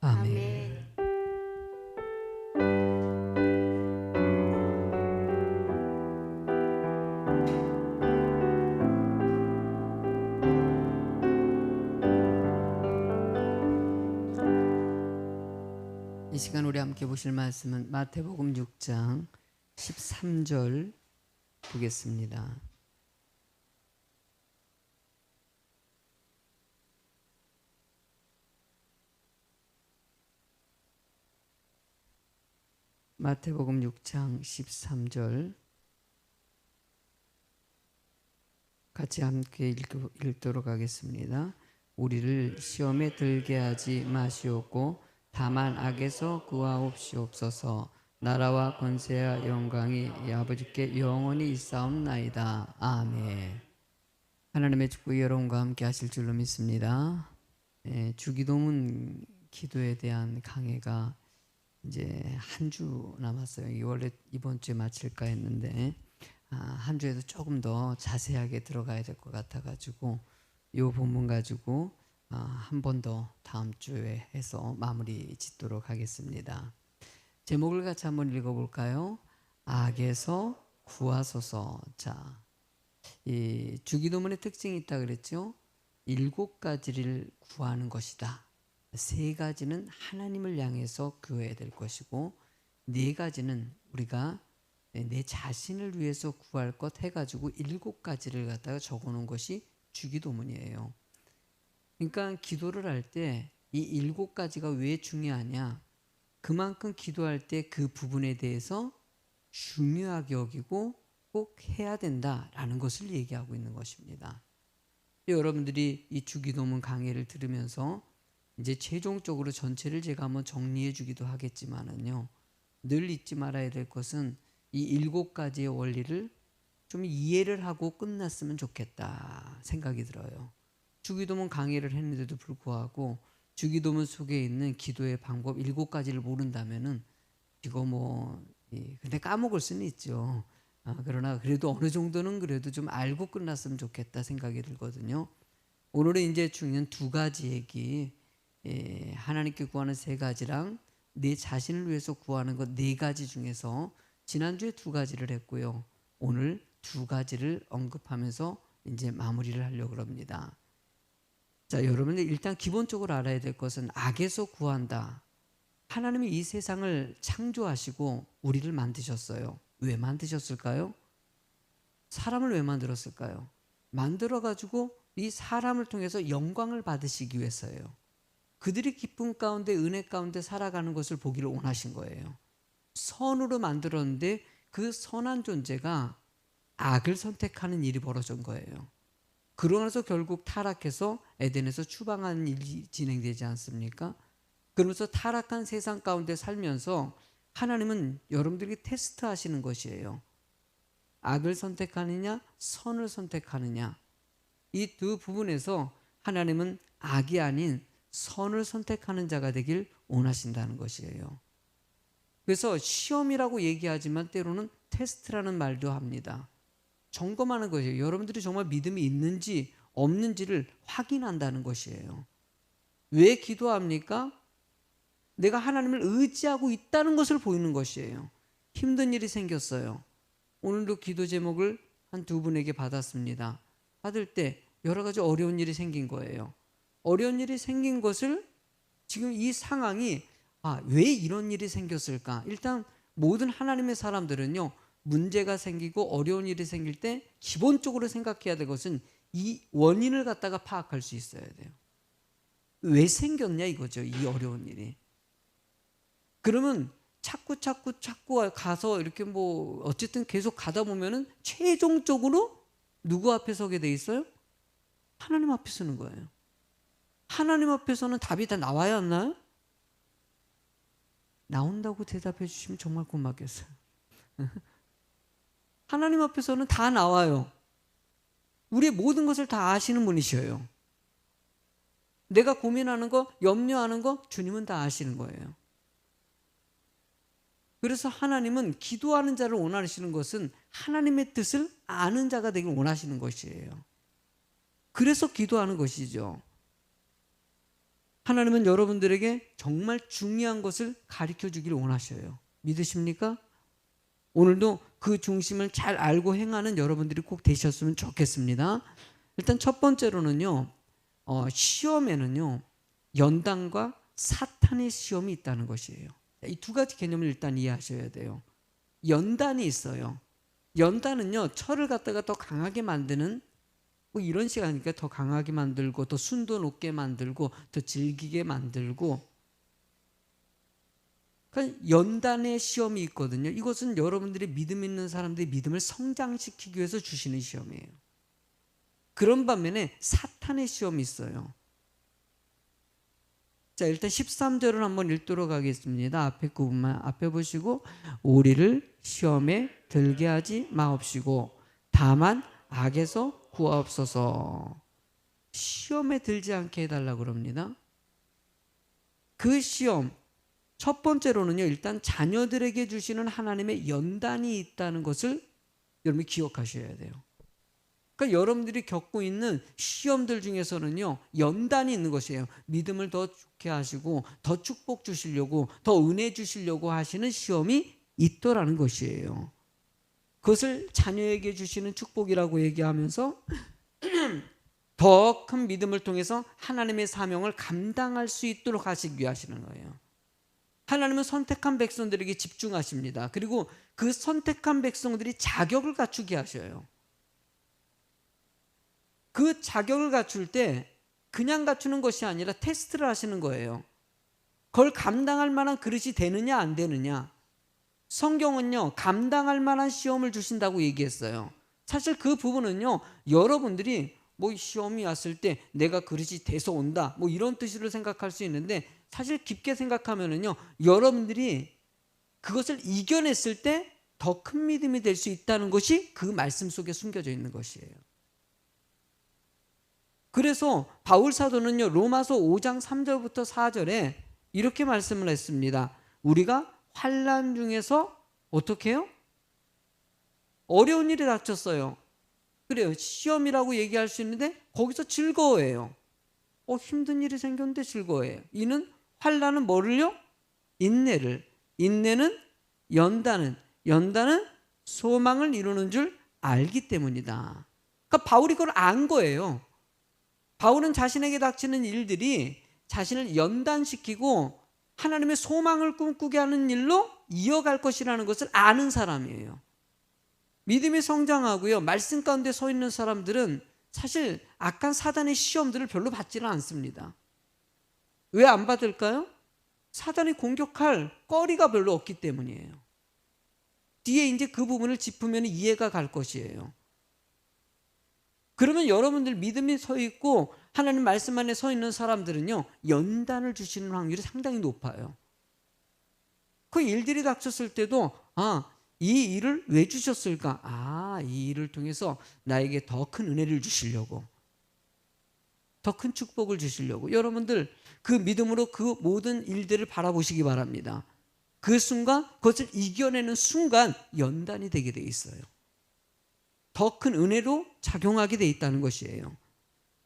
아멘. 이 시간 우리 함께 보실 말씀은 마태복음 6장 13절 보겠습니다. 마태복음 6장 13절 같이 함께 읽도록 하겠습니다. 우리를 시험에 들게 하지 마시옵고 다만 악에서 구하옵시옵소서. 나라와 권세와 영광이 이 아버지께 영원히 있사옵나이다. 아멘. 하나님의 축복이 여러분과 함께 하실 줄로 믿습니다. 주기도문 기도에 대한 강해가 이제 한 주 남았어요. 이 원래 이번 주에 마칠까 했는데 한 주에도 조금 더 자세하게 들어가야 될 것 같아가지고 이 본문 가지고 한 번 더 다음 주에 해서 마무리 짓도록 하겠습니다. 제목을 같이 한번 읽어볼까요? 악에서 구하소서. 자, 이 주기도문의 특징이 있다 그랬죠? 7가지를 구하는 것이다. 3가지는 하나님을 향해서 구해야 될 것이고 4가지는 우리가 내 자신을 위해서 구할 것 해가지고 7가지를 갖다가 적어놓은 것이 주기도문이에요. 그러니까 기도를 할 때 이 7가지가 왜 중요하냐? 그만큼 기도할 때 그 부분에 대해서 중요하게 여기고 꼭 해야 된다라는 것을 얘기하고 있는 것입니다. 여러분들이 이 주기도문 강의를 들으면서 이제 최종적으로 전체를 제가 한번 정리해 주기도 하겠지만은요, 늘 잊지 말아야 될 것은 이 7가지의 원리를 좀 이해를 하고 끝났으면 좋겠다 생각이 들어요. 주기도문 강의를 했는데도 불구하고 주기도문 속에 있는 기도의 방법 7가지를 모른다면은 이거 근데 까먹을 수는 있죠. 그러나 그래도 어느 정도는 그래도 좀 알고 끝났으면 좋겠다 생각이 들거든요. 오늘은 이제 중요한 2가지 얘기, 하나님께 구하는 3가지랑 내 자신을 위해서 구하는 것 4가지 중에서 지난주에 2가지를 했고요. 오늘 2가지를 언급하면서 이제 마무리를 하려고 합니다. 자, 여러분들 일단 기본적으로 알아야 될 것은 악에서 구한다. 하나님이 이 세상을 창조하시고 우리를 만드셨어요. 왜 만드셨을까요? 사람을 왜 만들었을까요? 만들어가지고 이 사람을 통해서 영광을 받으시기 위해서예요. 그들이 기쁨 가운데 은혜 가운데 살아가는 것을 보기를 원하신 거예요. 선으로 만들었는데 그 선한 존재가 악을 선택하는 일이 벌어진 거예요. 그러면서 결국 타락해서 에덴에서 추방하는 일이 진행되지 않습니까? 그러면서 타락한 세상 가운데 살면서 하나님은 여러분들에게 테스트하시는 것이에요. 악을 선택하느냐 선을 선택하느냐, 이 2 부분에서 하나님은 악이 아닌 선을 선택하는 자가 되길 원하신다는 것이에요. 그래서 시험이라고 얘기하지만 때로는 테스트라는 말도 합니다. 점검하는 것이에요. 여러분들이 정말 믿음이 있는지 없는지를 확인한다는 것이에요. 왜 기도합니까? 내가 하나님을 의지하고 있다는 것을 보이는 것이에요. 힘든 일이 생겼어요. 오늘도 기도 제목을 한 2분에게 받았습니다. 받을 때 여러 가지 어려운 일이 생긴 거예요. 어려운 일이 생긴 것을 지금 이 상황이 왜 이런 일이 생겼을까? 일단 모든 하나님의 사람들은요, 문제가 생기고 어려운 일이 생길 때 기본적으로 생각해야 될 것은 이 원인을 갖다가 파악할 수 있어야 돼요. 왜 생겼냐 이거죠, 이 어려운 일이. 그러면 자꾸 가서 이렇게 어쨌든 계속 가다 보면은 최종적으로 누구 앞에 서게 돼 있어요? 하나님 앞에 서는 거예요. 하나님 앞에서는 답이 다 나와야 하나요? 나온다고 대답해 주시면 정말 고맙겠어요. 하나님 앞에서는 다 나와요. 우리의 모든 것을 다 아시는 분이셔요. 내가 고민하는 거, 염려하는 거 주님은 다 아시는 거예요. 그래서 하나님은 기도하는 자를 원하시는 것은 하나님의 뜻을 아는 자가 되길 원하시는 것이에요. 그래서 기도하는 것이죠. 하나님은 여러분들에게 정말 중요한 것을 가르쳐 주기를 원하셔요. 믿으십니까? 오늘도 그 중심을 잘 알고 행하는 여러분들이 꼭 되셨으면 좋겠습니다. 일단 첫 번째로는요, 시험에는요, 연단과 사탄의 시험이 있다는 것이에요. 이 두 가지 개념을 일단 이해하셔야 돼요. 연단이 있어요. 연단은요, 철을 갖다가 더 강하게 만드는 뭐 이런 시간이니까 더 강하게 만들고 더 순도 높게 만들고 더 질기게 만들고, 그러니까 연단의 시험이 있거든요. 이것은 여러분들이 믿음 있는 사람들의 믿음을 성장시키기 위해서 주시는 시험이에요. 그런 반면에 사탄의 시험이 있어요. 자, 일단 13절을 한번 읽도록 하겠습니다. 앞에 부분만 앞에 보시고, 우리를 시험에 들게 하지 마옵시고 다만 악에서 구하옵소서. 시험에 들지 않게 해달라고 그럽니다. 그 시험, 첫 번째로는요, 일단 자녀들에게 주시는 하나님의 연단이 있다는 것을 여러분이 기억하셔야 돼요. 그러니까 여러분들이 겪고 있는 시험들 중에서는요, 연단이 있는 것이에요. 믿음을 더 좋게 하시고 더 축복 주시려고, 더 은혜 주시려고 하시는 시험이 있더라는 것이에요. 그것을 자녀에게 주시는 축복이라고 얘기하면서 더 큰 믿음을 통해서 하나님의 사명을 감당할 수 있도록 하시기 위해 하시는 거예요. 하나님은 선택한 백성들에게 집중하십니다. 그리고 그 선택한 백성들이 자격을 갖추게 하셔요. 그 자격을 갖출 때 그냥 갖추는 것이 아니라 테스트를 하시는 거예요. 그걸 감당할 만한 그릇이 되느냐 안 되느냐. 성경은요, 감당할 만한 시험을 주신다고 얘기했어요. 사실 그 부분은요, 여러분들이 뭐 시험이 왔을 때 내가 그릇이 돼서 온다, 뭐 이런 뜻으로 생각할 수 있는데, 사실 깊게 생각하면은요, 여러분들이 그것을 이겨냈을 때 더 큰 믿음이 될 수 있다는 것이 그 말씀 속에 숨겨져 있는 것이에요. 그래서 바울 사도는요, 로마서 5장 3절부터 4절에 이렇게 말씀을 했습니다. 우리가 환난 중에서 어떻게 해요? 어려운 일이 닥쳤어요. 그래요, 시험이라고 얘기할 수 있는데 거기서 즐거워해요. 힘든 일이 생겼는데 즐거워해요. 이는 환난은 뭐를요? 인내를, 인내는 연단은, 연단은 소망을 이루는 줄 알기 때문이다. 그러니까 바울이 그걸 안 거예요. 바울은 자신에게 닥치는 일들이 자신을 연단시키고 하나님의 소망을 꿈꾸게 하는 일로 이어갈 것이라는 것을 아는 사람이에요. 믿음이 성장하고요, 말씀 가운데 서 있는 사람들은 사실 악한 사단의 시험들을 별로 받지는 않습니다. 왜 안 받을까요? 사단이 공격할 거리가 별로 없기 때문이에요. 뒤에 이제 그 부분을 짚으면 이해가 갈 것이에요. 그러면 여러분들 믿음이 서 있고 하나님 말씀 안에 서 있는 사람들은요, 연단을 주시는 확률이 상당히 높아요. 그 일들이 닥쳤을 때도 이 일을 왜 주셨을까? 이 일을 통해서 나에게 더 큰 은혜를 주시려고, 더 큰 축복을 주시려고. 여러분들 그 믿음으로 그 모든 일들을 바라보시기 바랍니다. 그 순간, 그것을 이겨내는 순간 연단이 되게 돼 있어요. 더 큰 은혜로 작용하게 돼 있다는 것이에요.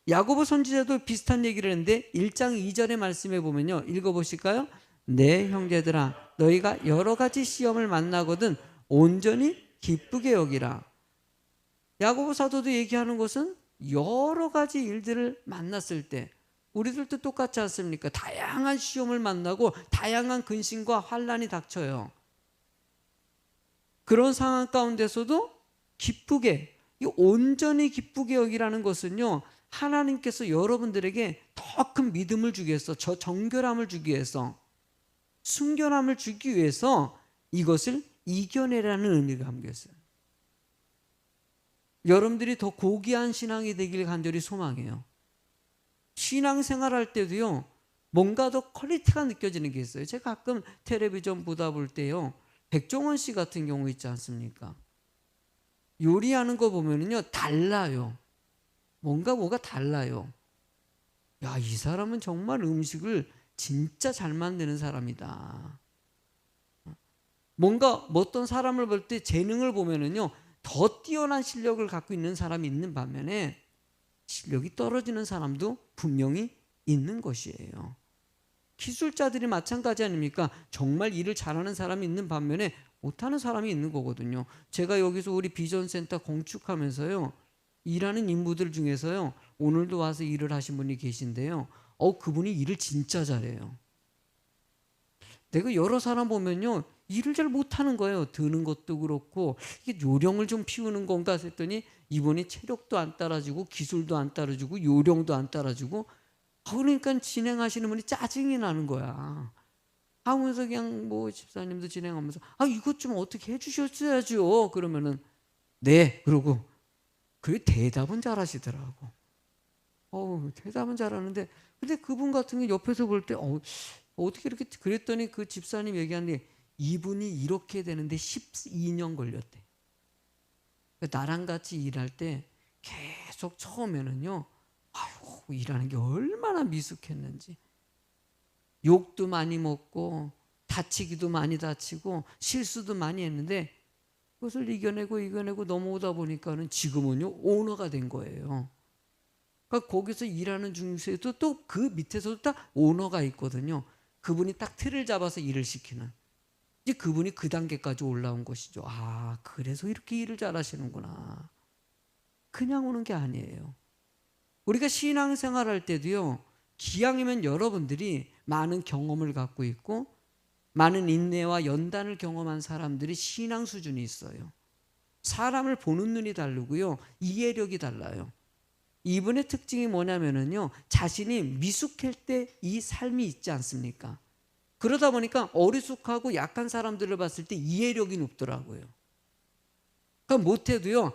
야고보 선지자도 비슷한 얘기를 했는데 1장 2절의 말씀에 보면요, 읽어보실까요? 내 형제들아, 너희가 여러 가지 시험을 만나거든 온전히 기쁘게 여기라. 야고보 사도도 얘기하는 것은 여러 가지 일들을 만났을 때, 우리들도 똑같지 않습니까? 다양한 시험을 만나고 다양한 근심과 환난이 닥쳐요. 그런 상황 가운데서도 기쁘게, 이 온전히 기쁘게 여기라는 것은요, 하나님께서 여러분들에게 더 큰 믿음을 주기 위해서, 저 정결함을 주기 위해서, 순결함을 주기 위해서 이것을 이겨내라는 의미가 담겨 있어요. 여러분들이 더 고귀한 신앙이 되길 간절히 소망해요. 신앙생활 할 때도요, 뭔가 더 퀄리티가 느껴지는 게 있어요. 제가 가끔 텔레비전 보다 볼 때요, 백종원 씨 같은 경우 있지 않습니까? 요리하는 거 보면은요, 달라요. 뭐가 달라요. 야, 이 사람은 정말 음식을 진짜 잘 만드는 사람이다. 뭔가 어떤 사람을 볼 때 재능을 보면은요, 더 뛰어난 실력을 갖고 있는 사람이 있는 반면에 실력이 떨어지는 사람도 분명히 있는 것이에요. 기술자들이 마찬가지 아닙니까? 정말 일을 잘하는 사람이 있는 반면에 못하는 사람이 있는 거거든요. 제가 여기서 우리 비전센터 건축하면서요, 일하는 인부들 중에서요, 오늘도 와서 일을 하신 분이 계신데요, 그분이 일을 진짜 잘해요. 내가 여러 사람 보면요, 일을 잘 못하는 거예요. 드는 것도 그렇고, 이게 요령을 좀 피우는 건가 했더니 이분이 체력도 안 따라주고 기술도 안 따라주고 요령도 안 따라주고, 그러니까 진행하시는 분이 짜증이 나는 거야. 하면서 그냥 뭐 집사님도 진행하면서 이것 좀 어떻게 해주셨어야죠. 그러면은 네, 그러고 그 대답은 잘하시더라고. 대답은 잘하는데, 근데 그분 같은 게 옆에서 볼 때 어떻게 이렇게, 그랬더니 그 집사님 얘기하는데 이분이 이렇게 되는데 12년 걸렸대. 그러니까 나랑 같이 일할 때 계속 처음에는요, 일하는 게 얼마나 미숙했는지, 욕도 많이 먹고 다치기도 많이 다치고 실수도 많이 했는데 그것을 이겨내고 넘어오다 보니까는 지금은요 오너가 된 거예요. 그러니까 거기서 일하는 중에서도 또 그 밑에서도 딱 오너가 있거든요. 그분이 딱 틀을 잡아서 일을 시키는, 이제 그분이 그 단계까지 올라온 것이죠. 그래서 이렇게 일을 잘하시는구나. 그냥 오는 게 아니에요. 우리가 신앙생활 할 때도요, 기왕이면 여러분들이 많은 경험을 갖고 있고 많은 인내와 연단을 경험한 사람들이 신앙 수준이 있어요. 사람을 보는 눈이 다르고요, 이해력이 달라요. 이분의 특징이 뭐냐면요, 자신이 미숙할 때 이 삶이 있지 않습니까? 그러다 보니까 어리숙하고 약한 사람들을 봤을 때 이해력이 높더라고요. 그러니까 못해도요,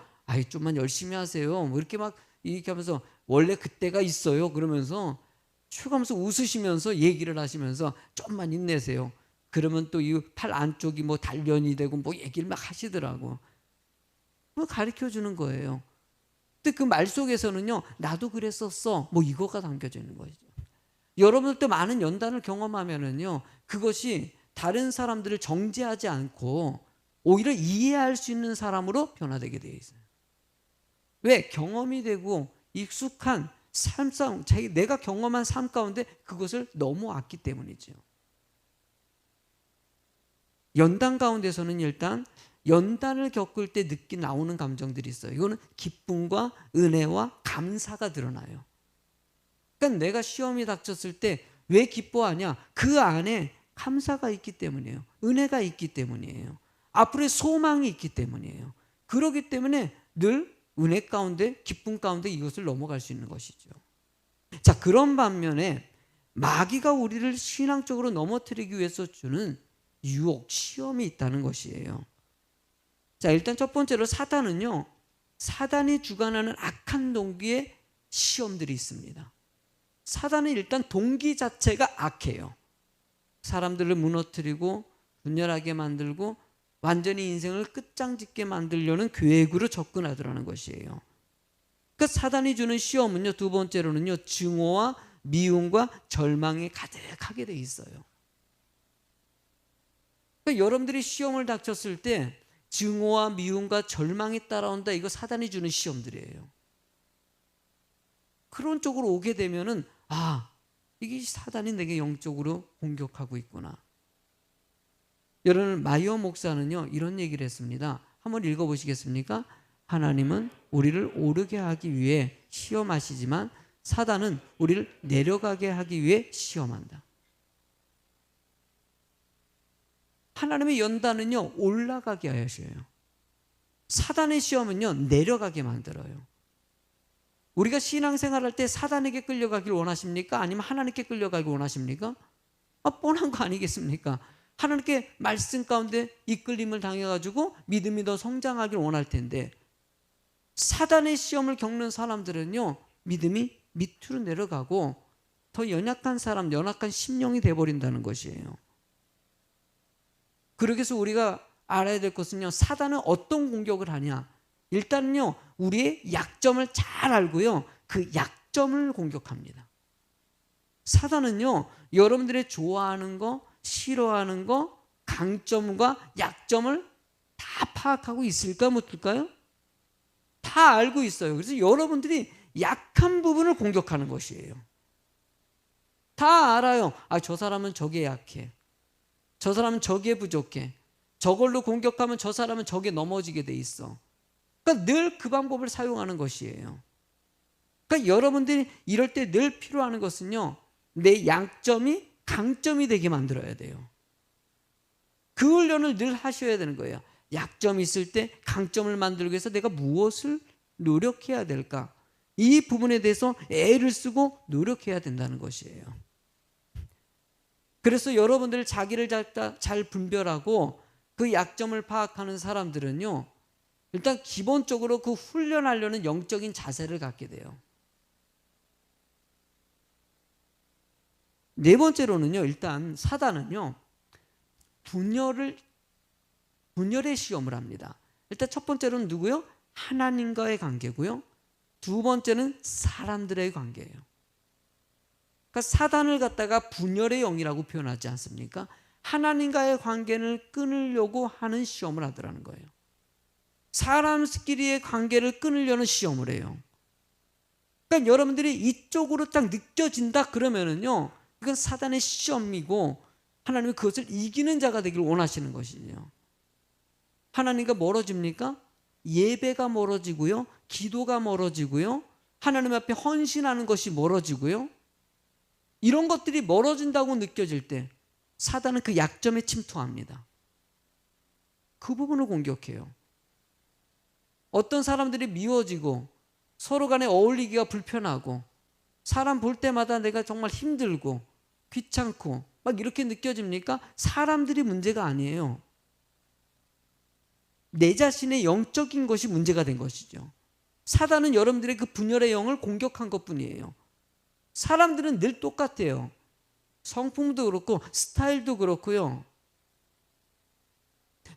좀만 열심히 하세요, 뭐 이렇게 막 이렇게 하면서, 원래 그때가 있어요 그러면서 쭉 하면서 웃으시면서 얘기를 하시면서 좀만 힘내세요. 그러면 또 이 팔 안쪽이 뭐 단련이 되고 뭐 얘기를 막 하시더라고. 뭐 가르쳐 주는 거예요. 근데 그 말 속에서는요, 나도 그랬었어, 뭐 이거가 담겨져 있는 거죠. 여러분들도 많은 연단을 경험하면은요, 그것이 다른 사람들을 정죄하지 않고 오히려 이해할 수 있는 사람으로 변화되게 되어 있어요. 왜? 경험이 되고 익숙한 삶상, 내가 경험한 삶 가운데 그것을 넘어왔기 때문이죠. 연단 가운데서는 일단 연단을 겪을 때 나오는 감정들이 있어요. 이거는 기쁨과 은혜와 감사가 드러나요. 그러니까 내가 시험이 닥쳤을 때 왜 기뻐하냐? 그 안에 감사가 있기 때문이에요. 은혜가 있기 때문이에요. 앞으로의 소망이 있기 때문이에요. 그렇기 때문에 늘 은혜 가운데, 기쁨 가운데 이것을 넘어갈 수 있는 것이죠. 자, 그런 반면에 마귀가 우리를 신앙적으로 넘어뜨리기 위해서 주는 유혹, 시험이 있다는 것이에요. 자, 일단 첫 번째로 사단은요, 사단이 주관하는 악한 동기의 시험들이 있습니다. 사단은 일단 동기 자체가 악해요. 사람들을 무너뜨리고 분열하게 만들고 완전히 인생을 끝장짓게 만들려는 계획으로 접근하더라는 것이에요. 그 사단이 주는 시험은요, 두 번째로는요, 증오와 미움과 절망이 가득하게 돼 있어요. 그러니까 여러분들이 시험을 닥쳤을 때 증오와 미움과 절망이 따라온다, 이거 사단이 주는 시험들이에요. 그런 쪽으로 오게 되면은 이게 사단이 내게 영적으로 공격하고 있구나. 여러분, 마이어 목사는요 이런 얘기를 했습니다. 한번 읽어보시겠습니까? 하나님은 우리를 오르게 하기 위해 시험하시지만 사단은 우리를 내려가게 하기 위해 시험한다. 하나님의 연단은요 올라가게 하셔요. 사단의 시험은요 내려가게 만들어요. 우리가 신앙생활할 때 사단에게 끌려가길 원하십니까? 아니면 하나님께 끌려가길 원하십니까? 뻔한 거 아니겠습니까? 하나님께 말씀 가운데 이끌림을 당해가지고 믿음이 더 성장하길 원할 텐데, 사단의 시험을 겪는 사람들은요 믿음이 밑으로 내려가고 더 연약한 사람, 연약한 심령이 돼버린다는 것이에요. 그러기 위해서 우리가 알아야 될 것은요, 사단은 어떤 공격을 하냐, 일단은요 우리의 약점을 잘 알고요 그 약점을 공격합니다. 사단은요 여러분들의 좋아하는 거, 싫어하는 거, 강점과 약점을 다 파악하고 있을까 못할까요? 다 알고 있어요. 그래서 여러분들이 약한 부분을 공격하는 것이에요. 다 알아요. 저 사람은 저게 약해. 저 사람은 저게 부족해. 저걸로 공격하면 저 사람은 저게 넘어지게 돼 있어. 그러니까 늘 그 방법을 사용하는 것이에요. 그러니까 여러분들이 이럴 때 늘 필요한 것은요, 내 양점이 강점이 되게 만들어야 돼요. 그 훈련을 늘 하셔야 되는 거예요. 약점이 있을 때 강점을 만들기 위해서 내가 무엇을 노력해야 될까? 이 부분에 대해서 애를 쓰고 노력해야 된다는 것이에요. 그래서 여러분들 자기를 잘 분별하고 그 약점을 파악하는 사람들은요, 일단 기본적으로 그 훈련하려는 영적인 자세를 갖게 돼요. 네 번째로는요, 일단 사단은요, 분열의 시험을 합니다. 일단 첫 번째로는 누구요? 하나님과의 관계고요. 두 번째는 사람들의 관계예요. 그러니까 사단을 갖다가 분열의 영이라고 표현하지 않습니까? 하나님과의 관계를 끊으려고 하는 시험을 하더라는 거예요. 사람끼리의 관계를 끊으려는 시험을 해요. 그러니까 여러분들이 이쪽으로 딱 느껴진다 그러면은요, 이건 사단의 시험이고 하나님이 그것을 이기는 자가 되기를 원하시는 것이죠. 하나님과 멀어집니까? 예배가 멀어지고요, 기도가 멀어지고요, 하나님 앞에 헌신하는 것이 멀어지고요, 이런 것들이 멀어진다고 느껴질 때 사단은 그 약점에 침투합니다. 그 부분을 공격해요. 어떤 사람들이 미워지고 서로 간에 어울리기가 불편하고 사람 볼 때마다 내가 정말 힘들고 귀찮고 막 이렇게 느껴집니까? 사람들이 문제가 아니에요. 내 자신의 영적인 것이 문제가 된 것이죠. 사단은 여러분들의 그 분열의 영을 공격한 것뿐이에요. 사람들은 늘 똑같아요. 성품도 그렇고 스타일도 그렇고요.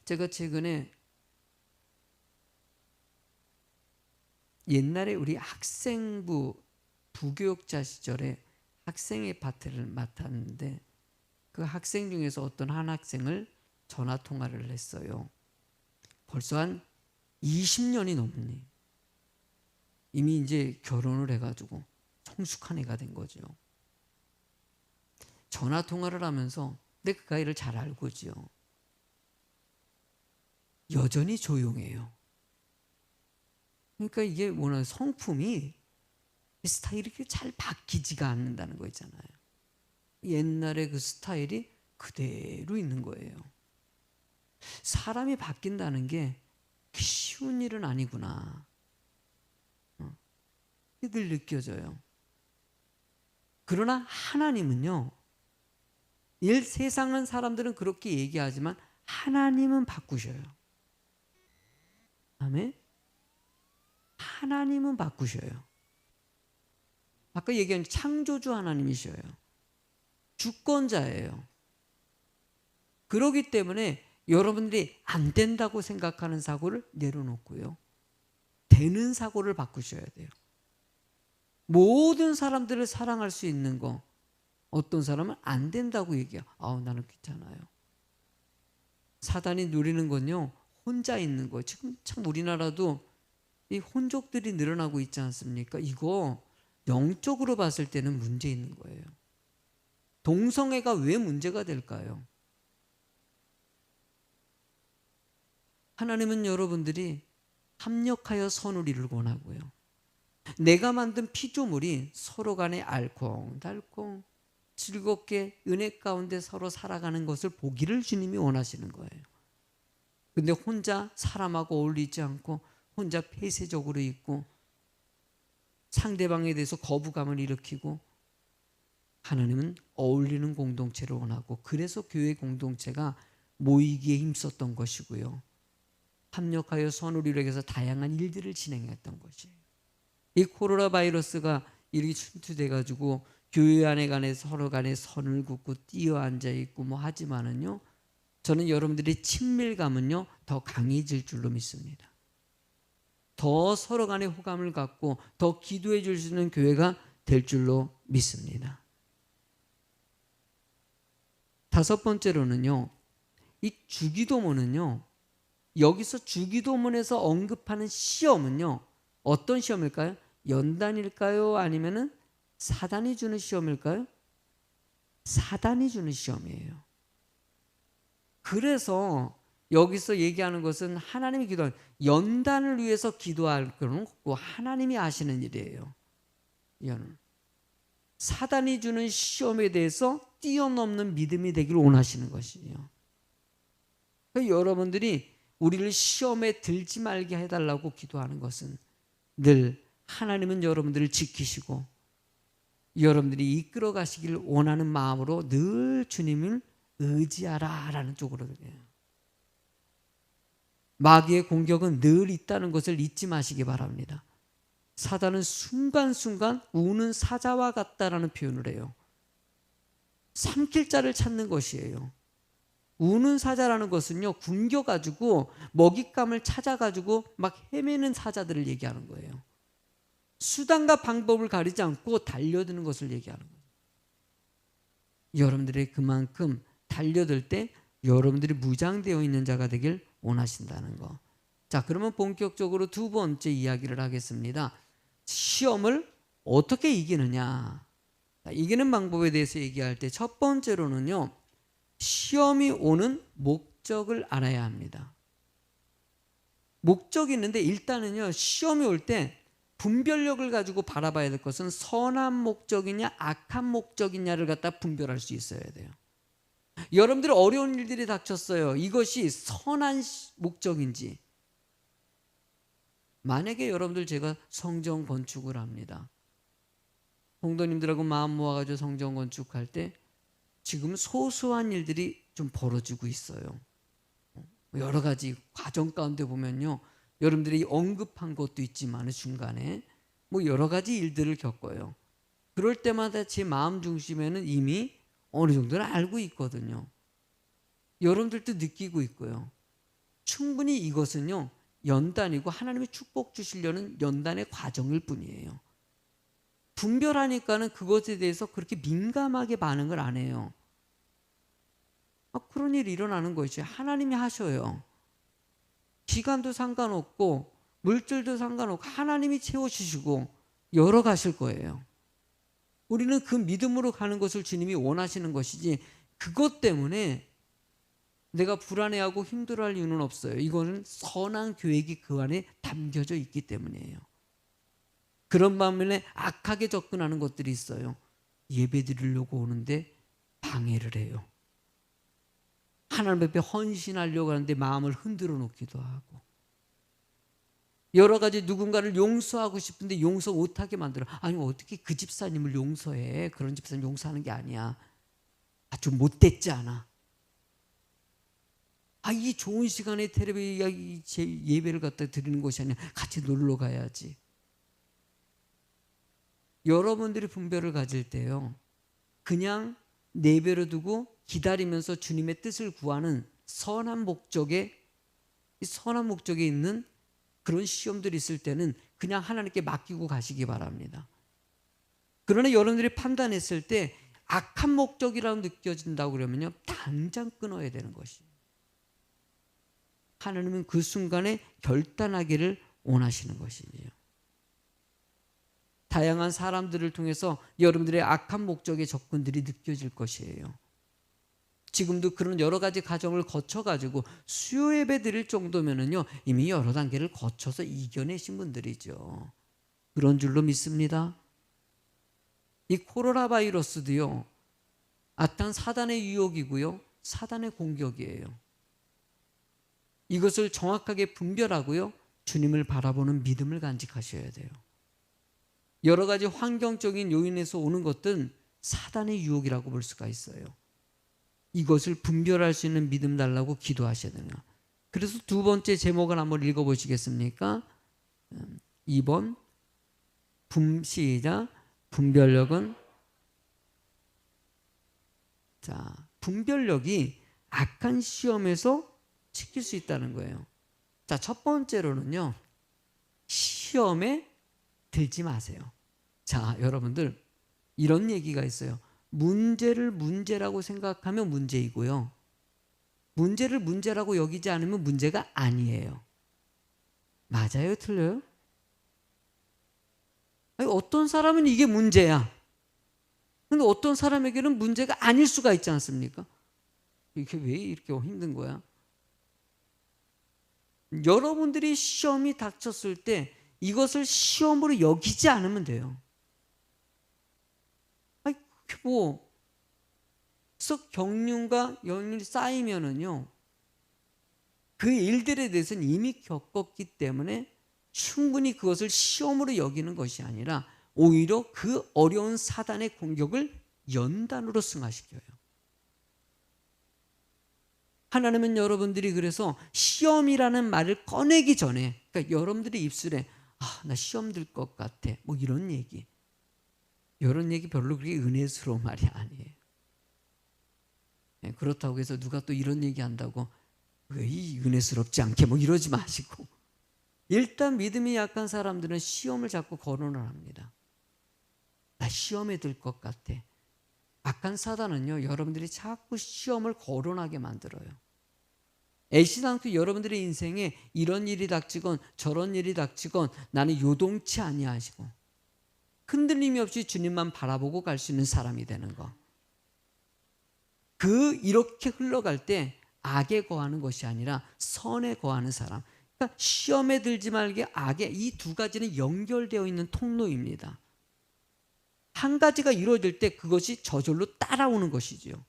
제가 최근에 옛날에 우리 학생부 부교육자 시절에 학생의 파트를 맡았는데 그 학생 중에서 어떤 한 학생을 전화 통화를 했어요. 벌써 한 20년이 넘니. 이미 이제 결혼을 해가지고 성숙한 애가 된 거죠. 전화 통화를 하면서 내가 그 아이를 잘 알고지요. 여전히 조용해요. 그러니까 이게 뭐냐, 성품이 스타일이 잘 바뀌지가 않는다는 거 있잖아요. 옛날에 그 스타일이 그대로 있는 거예요. 사람이 바뀐다는 게 쉬운 일은 아니구나. 늘 느껴져요. 그러나 하나님은요, 세상은 사람들은 그렇게 얘기하지만 하나님은 바꾸셔요. 아멘? 하나님은 바꾸셔요. 아까 얘기한 창조주 하나님이셔요. 주권자예요. 그렇기 때문에 여러분들이 안 된다고 생각하는 사고를 내려놓고요, 되는 사고를 바꾸셔야 돼요. 모든 사람들을 사랑할 수 있는 거, 어떤 사람은 안 된다고 얘기해요. 나는 귀찮아요. 사단이 누리는 건요, 혼자 있는 거예요. 지금 참 우리나라도 이 혼족들이 늘어나고 있지 않습니까? 이거 영적으로 봤을 때는 문제 있는 거예요. 동성애가 왜 문제가 될까요? 하나님은 여러분들이 합력하여 선을 이루길 원하고요, 내가 만든 피조물이 서로 간에 알콩달콩 즐겁게 은혜 가운데 서로 살아가는 것을 보기를 주님이 원하시는 거예요. 근데 혼자 사람하고 어울리지 않고 혼자 폐쇄적으로 있고 상대방에 대해서 거부감을 일으키고, 하나님은 어울리는 공동체를 원하고, 그래서 교회 공동체가 모이기에 힘썼던 것이고요, 합력하여 선을 이루기 위해서 다양한 일들을 진행했던 것이에요. 이 코로나 바이러스가 이렇게 침투돼 가지고 교회 안에 간에 서로 간에 선을 긋고 뛰어 앉아 있고 뭐 하지만은요, 저는 여러분들의 친밀감은요 더 강해질 줄로 믿습니다. 더 서로 간에 호감을 갖고 더 기도해 줄 수 있는 교회가 될 줄로 믿습니다. 다섯 번째로는요, 이 주기도문은요, 여기서 주기도문에서 언급하는 시험은요, 어떤 시험일까요? 연단일까요? 아니면은 사단이 주는 시험일까요? 사단이 주는 시험이에요. 그래서 여기서 얘기하는 것은 하나님이 기도하는 연단을 위해서 기도할 건 없고 하나님이 하시는 일이에요. 이거는 사단이 주는 시험에 대해서 뛰어넘는 믿음이 되기를 원하시는 것이에요. 여러분들이 우리를 시험에 들지 말게 해달라고 기도하는 것은 늘 하나님은 여러분들을 지키시고 여러분들이 이끌어 가시길 원하는 마음으로 늘 주님을 의지하라 라는 쪽으로 돼요. 마귀의 공격은 늘 있다는 것을 잊지 마시기 바랍니다. 사단은 순간순간 우는 사자와 같다라는 표현을 해요. 삼킬 자를 찾는 것이에요. 우는 사자라는 것은요, 굶겨가지고 먹잇감을 찾아가지고 막 헤매는 사자들을 얘기하는 거예요. 수단과 방법을 가리지 않고 달려드는 것을 얘기하는 거예요. 여러분들이 그만큼 달려들 때 여러분들이 무장되어 있는 자가 되길 원하신다는 거. 자, 그러면 본격적으로 두 번째 이야기를 하겠습니다. 시험을 어떻게 이기느냐. 이기는 방법에 대해서 얘기할 때 첫 번째로는요, 시험이 오는 목적을 알아야 합니다. 목적이 있는데 일단은요, 시험이 올 때 분별력을 가지고 바라봐야 될 것은 선한 목적이냐 악한 목적이냐를 갖다 분별할 수 있어야 돼요. 여러분들 어려운 일들이 닥쳤어요. 이것이 선한 목적인지. 만약에 여러분들 제가 성전 건축을 합니다. 성도님들하고 마음 모아가지고 성전 건축할 때 지금 소소한 일들이 좀 벌어지고 있어요. 여러 가지 과정 가운데 보면요, 여러분들이 언급한 것도 있지만 중간에 뭐 여러 가지 일들을 겪어요. 그럴 때마다 제 마음 중심에는 이미 어느 정도는 알고 있거든요. 여러분들도 느끼고 있고요. 충분히 이것은요, 연단이고 하나님이 축복 주시려는 연단의 과정일 뿐이에요. 분별하니까는 그것에 대해서 그렇게 민감하게 반응을 안 해요. 그런 일이 일어나는 것이죠. 하나님이 하셔요. 시간도 상관없고 물질도 상관없고 하나님이 채워주시고 열어가실 거예요. 우리는 그 믿음으로 가는 것을 주님이 원하시는 것이지 그것 때문에 내가 불안해하고 힘들어할 이유는 없어요. 이거는 선한 계획이 그 안에 담겨져 있기 때문이에요. 그런 반면에 악하게 접근하는 것들이 있어요. 예배 드리려고 오는데 방해를 해요. 하나님 앞에 헌신하려고 하는데 마음을 흔들어 놓기도 하고, 여러 가지 누군가를 용서하고 싶은데 용서 못하게 만들어. 아니 어떻게 그 집사님을 용서해? 그런 집사님 용서하는 게 아니야. 좀 못됐지 않아? 이 좋은 시간에 텔레비전 예배를 갖다 드리는 것이 아니라 같이 놀러 가야지. 여러분들이 분별을 가질 때요, 그냥 내버려 두고 기다리면서 주님의 뜻을 구하는 선한 목적에 있는 그런 시험들이 있을 때는 그냥 하나님께 맡기고 가시기 바랍니다. 그러나 여러분들이 판단했을 때 악한 목적이라고 느껴진다고 그러면요, 당장 끊어야 되는 것이에요. 하나님은 그 순간에 결단하기를 원하시는 것이에요. 다양한 사람들을 통해서 여러분들의 악한 목적의 접근들이 느껴질 것이에요. 지금도 그런 여러 가지 과정을 거쳐가지고 수요 예배 드릴 정도면은요, 이미 여러 단계를 거쳐서 이겨내신 분들이죠. 그런 줄로 믿습니다. 이 코로나 바이러스도요, 악한 사단의 유혹이고요, 사단의 공격이에요. 이것을 정확하게 분별하고요, 주님을 바라보는 믿음을 간직하셔야 돼요. 여러 가지 환경적인 요인에서 오는 것들은 사단의 유혹이라고 볼 수가 있어요. 이것을 분별할 수 있는 믿음 달라고 기도하셔야 되냐. 그래서 두 번째 제목을 한번 읽어보시겠습니까? 2번 시작. 분별력은, 자, 분별력이 악한 시험에서 지킬 수 있다는 거예요. 자, 첫 번째로는요, 시험에 들지 마세요. 자, 여러분들 이런 얘기가 있어요. 문제를 문제라고 생각하면 문제이고요, 문제를 문제라고 여기지 않으면 문제가 아니에요. 맞아요? 틀려요? 아니, 어떤 사람은 이게 문제야. 근데 어떤 사람에게는 문제가 아닐 수가 있지 않습니까? 이게 왜 이렇게 힘든 거야? 여러분들이 시험이 닥쳤을 때 이것을 시험으로 여기지 않으면 돼요. 아니, 뭐, 썩 경륜과 연륜이 쌓이면은요, 그 일들에 대해서는 이미 겪었기 때문에 충분히 그것을 시험으로 여기는 것이 아니라 오히려 그 어려운 사단의 공격을 연단으로 승화시켜요. 하나님은 여러분들이 그래서 시험이라는 말을 꺼내기 전에, 그러니까 여러분들의 입술에 나 시험 들 것 같아, 뭐 이런 얘기 별로 그렇게 은혜스러운 말이 아니에요. 그렇다고 해서 누가 또 이런 얘기 한다고 왜 은혜스럽지 않게 뭐 이러지 마시고, 일단 믿음이 약한 사람들은 시험을 자꾸 거론을 합니다. 나 시험에 들 것 같아. 악한 사단은요, 여러분들이 자꾸 시험을 거론하게 만들어요. 애시당초 여러분들의 인생에 이런 일이 닥치건 저런 일이 닥치건 나는 요동치 아니하시고 흔들림이 없이 주님만 바라보고 갈 수 있는 사람이 되는 거. 이렇게 흘러갈 때 악에 거하는 것이 아니라 선에 거하는 사람. 그러니까 시험에 들지 말게 악에, 이 두 가지는 연결되어 있는 통로입니다. 한 가지가 이루어질 때 그것이 저절로 따라오는 것이지요.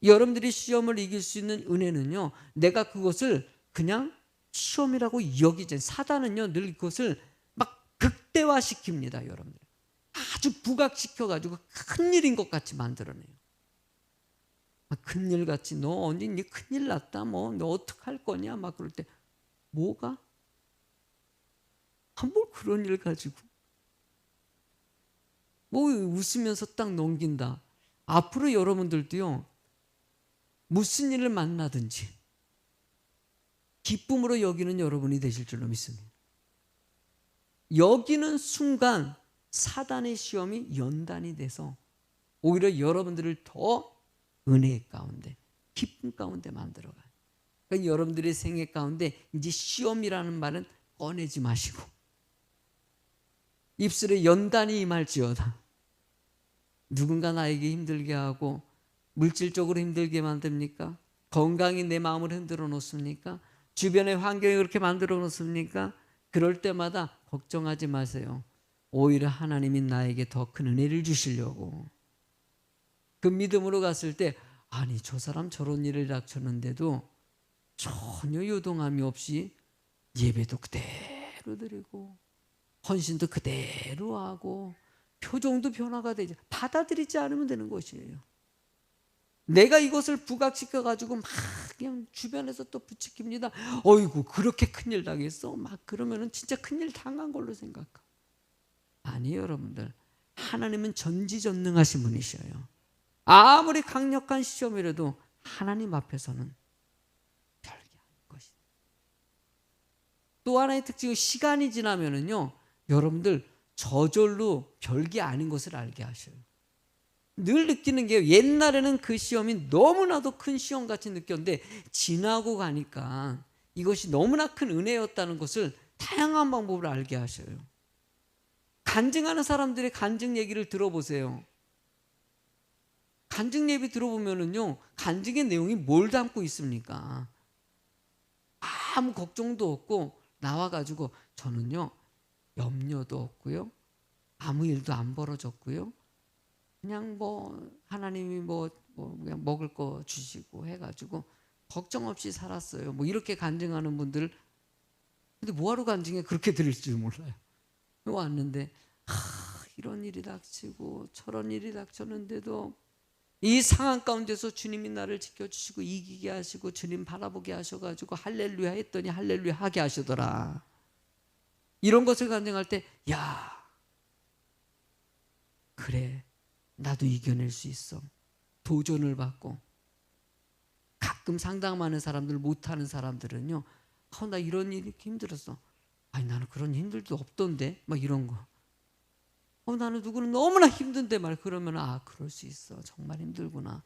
여러분들이 시험을 이길 수 있는 은혜는요, 내가 그것을 그냥 시험이라고 여기지, 사단은요 늘 그것을 막 극대화시킵니다. 여러분들 아주 부각시켜가지고 큰일인 것 같이 만들어내요. 큰일같이 너 언제 네 큰일 났다, 뭐 너 어떡할 거냐 막 그럴 때 뭐가? 뭘 그런 일 가지고 뭐 웃으면서 딱 넘긴다. 앞으로 여러분들도요, 무슨 일을 만나든지 기쁨으로 여기는 여러분이 되실 줄로 믿습니다. 여기는 순간 사단의 시험이 연단이 돼서 오히려 여러분들을 더 은혜 가운데, 기쁨 가운데 만들어가요. 그러니까 여러분들의 생애 가운데 이제 시험이라는 말은 꺼내지 마시고 입술에 연단이 임할지어다. 누군가 나에게 힘들게 하고 물질적으로 힘들게 만듭니까? 건강이 내 마음을 흔들어 놓습니까? 주변의 환경이 그렇게 만들어 놓습니까? 그럴 때마다 걱정하지 마세요. 오히려 하나님이 나에게 더 큰 은혜를 주시려고. 그 믿음으로 갔을 때 아니 저 사람 저런 일을 닥쳤는데도 전혀 요동함이 없이 예배도 그대로 드리고 헌신도 그대로 하고 표정도 변화가 되지, 받아들이지 않으면 되는 것이에요. 내가 이것을 부각시켜가지고 막 그냥 주변에서 또 부추깁니다. 어이구 그렇게 큰일 당했어? 막 그러면은 진짜 큰일 당한 걸로 생각하고. 아니에요. 여러분들, 하나님은 전지전능하신 분이셔요. 아무리 강력한 시험이라도 하나님 앞에서는 별게 아닌 것이다. 또 하나의 특징은 시간이 지나면은요, 여러분들 저절로 별게 아닌 것을 알게 하셔요. 늘 느끼는 게 옛날에는 그 시험이 너무나도 큰 시험같이 느꼈는데 지나고 가니까 이것이 너무나 큰 은혜였다는 것을 다양한 방법으로 알게 하셔요. 간증하는 사람들의 간증 얘기를 들어보세요. 간증 예비 들어보면은요, 간증의 내용이 뭘 담고 있습니까? 아무 걱정도 없고 나와가지고 저는요 염려도 없고요, 아무 일도 안 벌어졌고요, 그냥 뭐 하나님이 뭐 그냥 먹을 거 주시고 해가지고 걱정 없이 살았어요. 뭐 이렇게 간증하는 분들, 근데 뭐하러 간증해? 그렇게 들을 줄 몰라요. 왔는데 이런 일이 닥치고 저런 일이 닥쳤는데도 이 상황 가운데서 주님이 나를 지켜주시고 이기게 하시고 주님 바라보게 하셔가지고 할렐루야 했더니 할렐루야 하게 하시더라. 이런 것을 간증할 때 야 그래 나도 이겨낼 수 있어. 도전을 받고. 가끔 상담 많은 사람들, 못하는 사람들은요, 나 이런 일이 힘들었어. 아니 나는 그런 힘들도 없던데 막 이런 거. 나는 누구는 너무나 힘든데 말, 그러면 그럴 수 있어. 정말 힘들구나.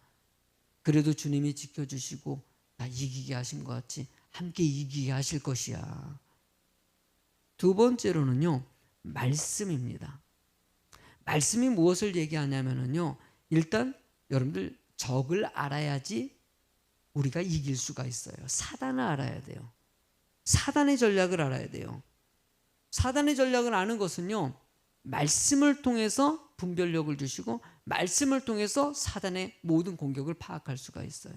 그래도 주님이 지켜주시고 나 이기게 하신 것 같이 함께 이기게 하실 것이야. 두 번째로는요, 말씀입니다. 말씀이 무엇을 얘기하냐면요, 일단 여러분들 적을 알아야지 우리가 이길 수가 있어요. 사단을 알아야 돼요. 사단의 전략을 알아야 돼요. 사단의 전략을 아는 것은요, 말씀을 통해서 분별력을 주시고 말씀을 통해서 사단의 모든 공격을 파악할 수가 있어요.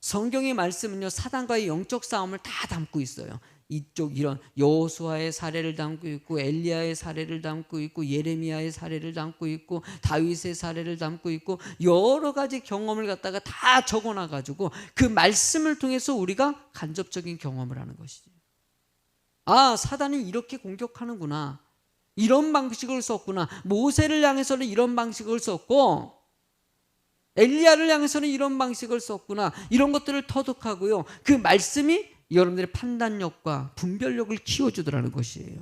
성경의 말씀은요, 사단과의 영적 싸움을 다 담고 있어요. 이쪽 이런 여호수아의 사례를 담고 있고, 엘리야의 사례를 담고 있고, 예레미야의 사례를 담고 있고, 다윗의 사례를 담고 있고, 여러 가지 경험을 갖다가 다 적어놔 가지고 그 말씀을 통해서 우리가 간접적인 경험을 하는 것이죠. 아, 사단이 이렇게 공격하는구나, 이런 방식을 썼구나. 모세를 향해서는 이런 방식을 썼고 엘리야를 향해서는 이런 방식을 썼구나. 이런 것들을 터득하고요, 그 말씀이 여러분들의 판단력과 분별력을 키워주더라는 것이에요.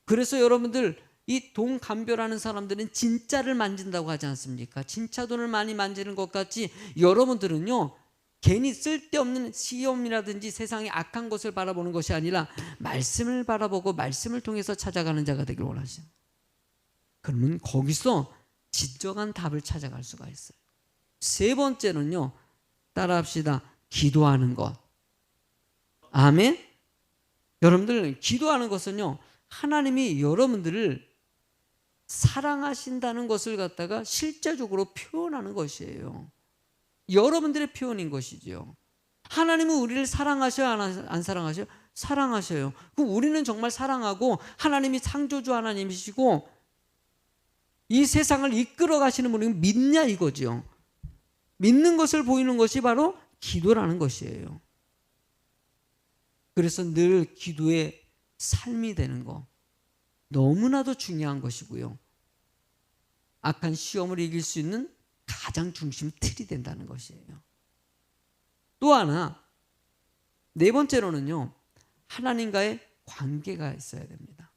그래서 여러분들, 이 돈 감별하는 사람들은 진짜를 만진다고 하지 않습니까? 진짜 돈을 많이 만지는 것 같이 여러분들은요, 괜히 쓸데없는 시험이라든지 세상의 악한 것을 바라보는 것이 아니라 말씀을 바라보고 말씀을 통해서 찾아가는 자가 되길 원하십니다. 그러면 거기서 진정한 답을 찾아갈 수가 있어요. 세 번째는요, 따라합시다. 기도하는 것. 아멘. 여러분들, 기도하는 것은요, 하나님이 여러분들을 사랑하신다는 것을 갖다가 실제적으로 표현하는 것이에요. 여러분들의 표현인 것이죠. 하나님은 우리를 사랑하셔요, 안 사랑하셔요? 사랑하셔요. 그럼 우리는 정말 사랑하고 하나님이 창조주 하나님이시고 이 세상을 이끌어 가시는 분은 믿냐 이거죠. 믿는 것을 보이는 것이 바로 기도라는 것이에요. 그래서 늘 기도의 삶이 되는 거 너무나도 중요한 것이고요, 악한 시험을 이길 수 있는 가장 중심 틀이 된다는 것이에요. 또 하나, 네 번째로는요, 하나님과의 관계가 있어야 됩니다.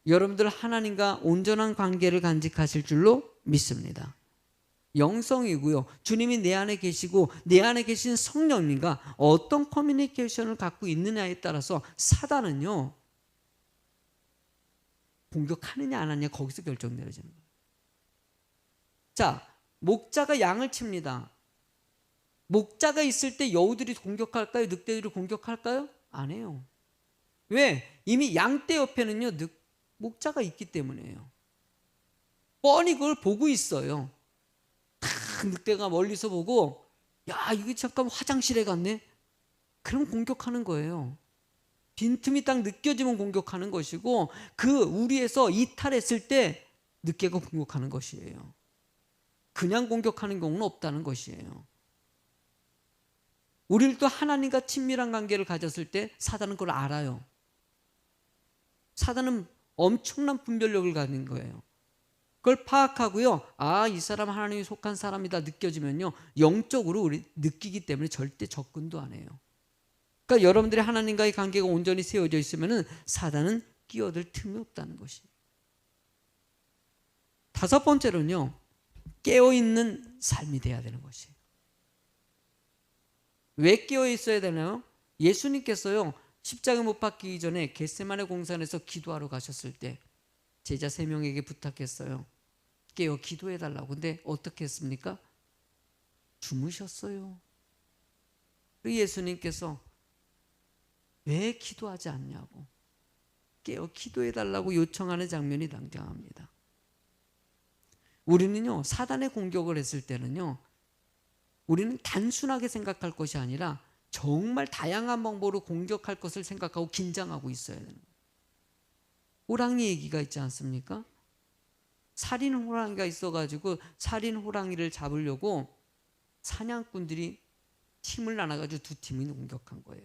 여러분들 하나님과 온전한 관계를 간직하실 줄로 믿습니다. 영성이고요, 주님이 내 안에 계시고 내 안에 계신 성령님과 어떤 커뮤니케이션을 갖고 있느냐에 따라서 사단은요, 공격하느냐 안 하느냐 거기서 결정 내려지는 거예요. 자, 목자가 양을 칩니다. 목자가 있을 때 여우들이 공격할까요? 늑대들이 공격할까요? 안 해요. 왜? 이미 양떼 옆에는요, 목자가 있기 때문이에요. 뻔히 그걸 보고 있어요. 늑대가 멀리서 보고, 야, 이게 잠깐 화장실에 갔네? 그럼 공격하는 거예요. 빈틈이 딱 느껴지면 공격하는 것이고, 그 우리에서 이탈했을 때 늑대가 공격하는 것이에요. 그냥 공격하는 경우는 없다는 것이에요. 우리를 또 하나님과 친밀한 관계를 가졌을 때 사단은 그걸 알아요. 사단은 엄청난 분별력을 가진 거예요. 그걸 파악하고요, 아, 이 사람 하나님이 속한 사람이다 느껴지면요, 영적으로 우리 느끼기 때문에 절대 접근도 안 해요. 그러니까 여러분들이 하나님과의 관계가 온전히 세워져 있으면 사단은 끼어들 틈이 없다는 것이에요. 다섯 번째로는요, 깨어있는 삶이 돼야 되는 것이에요. 왜 깨어 있어야 되나요? 예수님께서요, 십자가 못 박히기 전에 겟세마네 공산에서 기도하러 가셨을 때 제자 3명에게 부탁했어요. 깨어 기도해 달라고. 근데 어떻게 했습니까? 주무셨어요. 그리고 예수님께서 왜 기도하지 않냐고, 깨어 기도해 달라고 요청하는 장면이 등장합니다. 우리는요, 사단의 공격을 했을 때는요, 우리는 단순하게 생각할 것이 아니라 정말 다양한 방법으로 공격할 것을 생각하고 긴장하고 있어야 되는 거예요. 호랑이 얘기가 있지 않습니까? 살인 호랑이가 있어가지고 살인 호랑이를 잡으려고 사냥꾼들이 팀을 나눠가지고 두 팀이 공격한 거예요.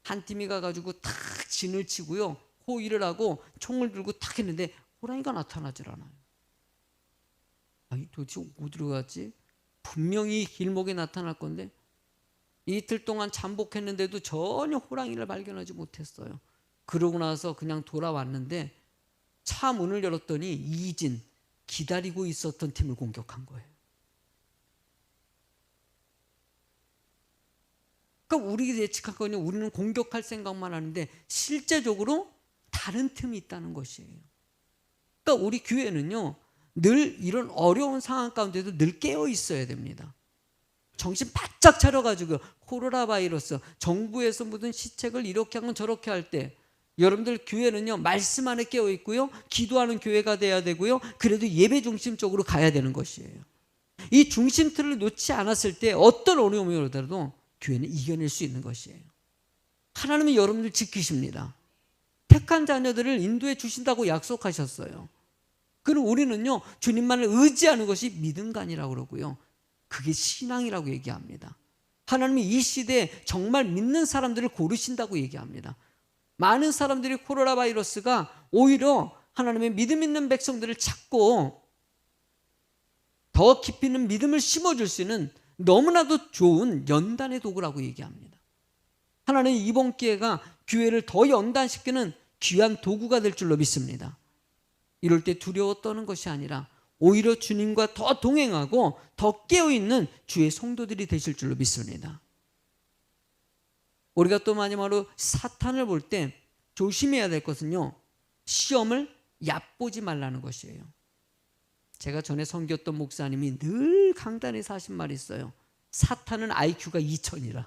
한 팀이 가가지고 탁 진을 치고요, 호위를 하고 총을 들고 탁 했는데 호랑이가 나타나질 않아요. 아니, 도대체 어디로 갔지? 분명히 길목에 나타날 건데 이틀 동안 잠복했는데도 전혀 호랑이를 발견하지 못했어요. 그러고 나서 그냥 돌아왔는데 차 문을 열었더니 이진, 기다리고 있었던 팀을 공격한 거예요. 그러니까 우리 예측한 거는 우리는 공격할 생각만 하는데 실제적으로 다른 틈이 있다는 것이에요. 그러니까 그러니까 우리 교회는요, 늘 이런 어려운 상황 가운데도 늘 깨어 있어야 됩니다. 정신 바짝 차려가지고 코로나 바이러스, 정부에서 무슨 시책을 이렇게 하면 저렇게 할 때 여러분들 교회는요, 말씀 안에 깨어 있고요, 기도하는 교회가 돼야 되고요, 그래도 예배 중심적으로 가야 되는 것이에요. 이 중심틀을 놓지 않았을 때 어떤 어려움이 오더라도 교회는 이겨낼 수 있는 것이에요. 하나님은 여러분들 지키십니다. 택한 자녀들을 인도해 주신다고 약속하셨어요. 그럼 우리는요, 주님만을 의지하는 것이 믿음간이라고 그러고요, 그게 신앙이라고 얘기합니다. 하나님이 이 시대에 정말 믿는 사람들을 고르신다고 얘기합니다. 많은 사람들이 코로나 바이러스가 오히려 하나님의 믿음 있는 백성들을 찾고 더 깊이 있는 믿음을 심어줄 수 있는 너무나도 좋은 연단의 도구라고 얘기합니다. 하나님 이번 기회가 교회를 더 연단시키는 귀한 도구가 될 줄로 믿습니다. 이럴 때 두려워 떠는 것이 아니라 오히려 주님과 더 동행하고 더 깨어있는 주의 성도들이 되실 줄로 믿습니다. 우리가 또 마지막으로 사탄을 볼 때 조심해야 될 것은요, 시험을 얕보지 말라는 것이에요. 제가 전에 섬겼던 목사님이 늘 강단에서 하신 말이 있어요. 사탄은 IQ가 2000이라.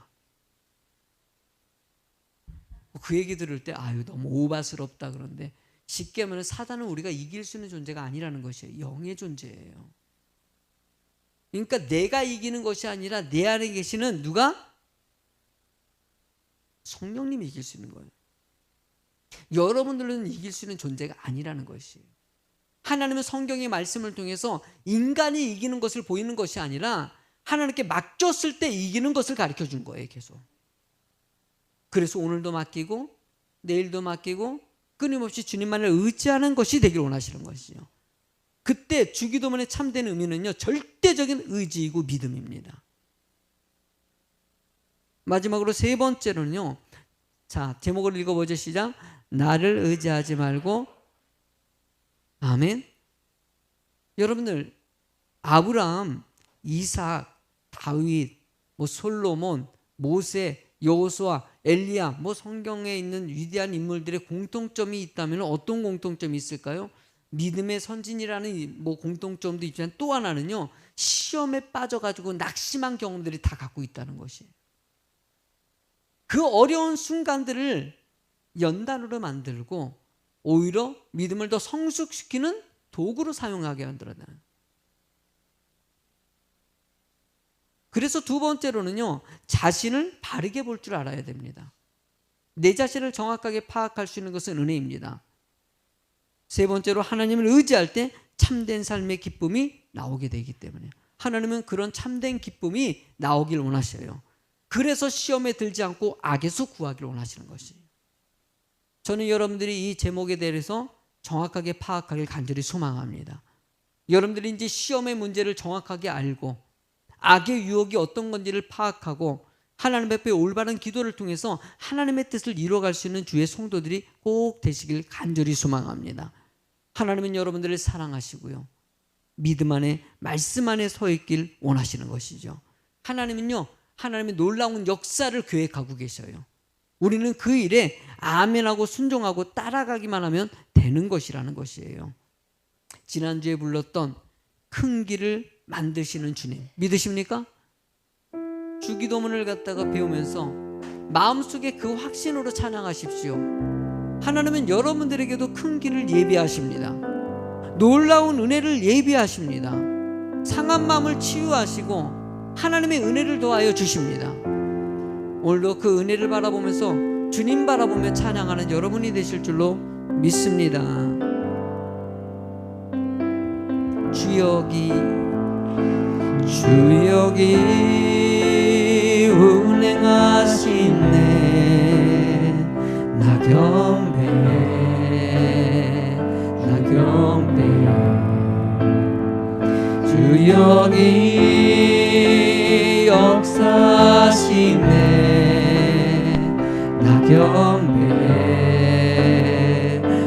그 얘기 들을 때 아유 너무 오바스럽다 그런데, 쉽게 하면 사단은 우리가 이길 수 있는 존재가 아니라는 것이에요. 영의 존재예요. 그러니까 내가 이기는 것이 아니라 내 안에 계시는 누가? 성령님이 이길 수 있는 거예요. 여러분들은 이길 수 있는 존재가 아니라는 것이에요. 하나님은 성경의 말씀을 통해서 인간이 이기는 것을 보이는 것이 아니라 하나님께 맡겼을 때 이기는 것을 가르쳐 준 거예요. 계속. 그래서 오늘도 맡기고 내일도 맡기고 끊임없이 주님만을 의지하는 것이 되기를 원하시는 것이죠. 그때 주기도문의 참된 의미는요, 절대적인 의지이고 믿음입니다. 마지막으로 세 번째로는요, 자 제목을 읽어보죠. 시작. 나를 의지하지 말고. 아멘. 여러분들 아브라함, 이삭, 다윗, 솔로몬, 모세, 여호수아, 엘리야, 성경에 있는 위대한 인물들의 공통점이 있다면 어떤 공통점이 있을까요? 믿음의 선진이라는 공통점도 있지만 또 하나는요, 시험에 빠져가지고 낙심한 경험들이 다 갖고 있다는 것이에요. 그 어려운 순간들을 연단으로 만들고 오히려 믿음을 더 성숙시키는 도구로 사용하게 만들어내는. 그래서 두 번째로는요, 자신을 바르게 볼 줄 알아야 됩니다. 내 자신을 정확하게 파악할 수 있는 것은 은혜입니다. 세 번째로 하나님을 의지할 때 참된 삶의 기쁨이 나오게 되기 때문에 하나님은 그런 참된 기쁨이 나오길 원하셔요. 그래서 시험에 들지 않고 악에서 구하기를 원하시는 것이에요. 저는 여러분들이 이 제목에 대해서 정확하게 파악하길 간절히 소망합니다. 여러분들이 이제 시험의 문제를 정확하게 알고 악의 유혹이 어떤 건지를 파악하고 하나님 앞에 올바른 기도를 통해서 하나님의 뜻을 이루어갈 수 있는 주의 성도들이 꼭 되시길 간절히 소망합니다. 하나님은 여러분들을 사랑하시고요, 믿음 안에 말씀 안에 서 있길 원하시는 것이죠. 하나님은요, 하나님의 놀라운 역사를 계획하고 계셔요. 우리는 그 일에 아멘하고 순종하고 따라가기만 하면 되는 것이라는 것이에요. 지난주에 불렀던 큰 길을 만드시는 주님 믿으십니까? 주기도문을 갖다가 배우면서 마음속에 그 확신으로 찬양하십시오. 하나님은 여러분들에게도 큰 길을 예비하십니다. 놀라운 은혜를 예비하십니다. 상한 마음을 치유하시고 하나님의 은혜를 더하여 주십니다. 오늘도 그 은혜를 바라보면서 주님 바라보며 찬양하는 여러분이 되실 줄로 믿습니다. 주여기 운행하시네. 나경배 주여기 역사시네. 나경배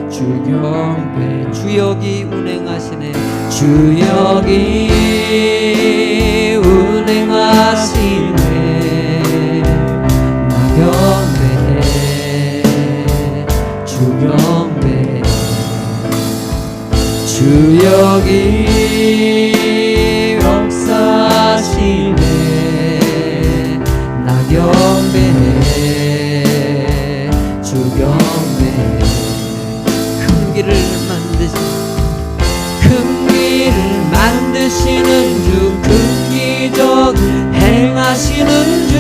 주경배 주여기 운행하시네. 주여기 운행하시네. 나경배 주경배 기적 행하시는 주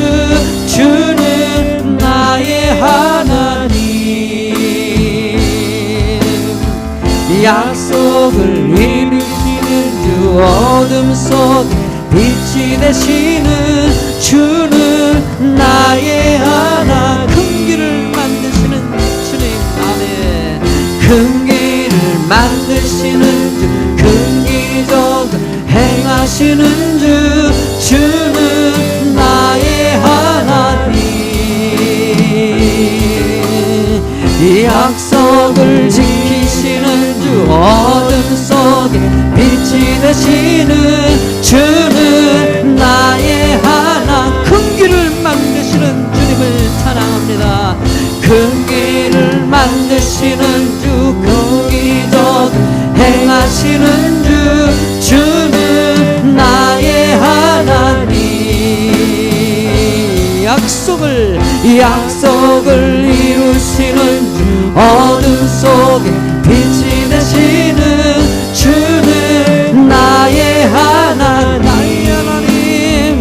주는 나의 하나님 약속을 이루시는 주 어둠 속에 빛이 되시는 주는 나의 하나님 큰 길을 만드시는 주님 아멘 큰 길을 만드시는 주 큰 기적을 행하시는 주 주는 나의 하나님 이 약속을 지키시는 주 어둠 속에 빛이 되시는 주는 나의 하나 큰 길을 만드시는 주님을 찬양합니다 큰 길을 만드시는 주 큰 기적 행하시는 주 주는 나의 하나님 약속을 이루시는 주 어둠 속에 빛이 되시는 주는 나의 하나님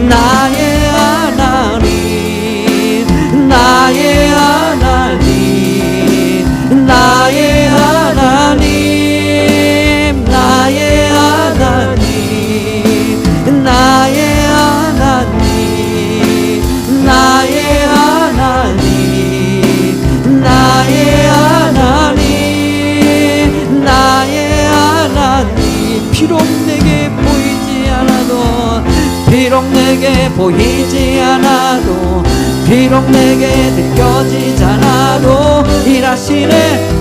나의 하나님 나의 하나님 나의 하나님 나의 하나님 나의 하나님 나의 하나님 나의 하나님 나의 하나님 비록 내게 보이지 않아도 비록 내게 보이지 않아도 비록 내게 느껴지지 않아도 일하시네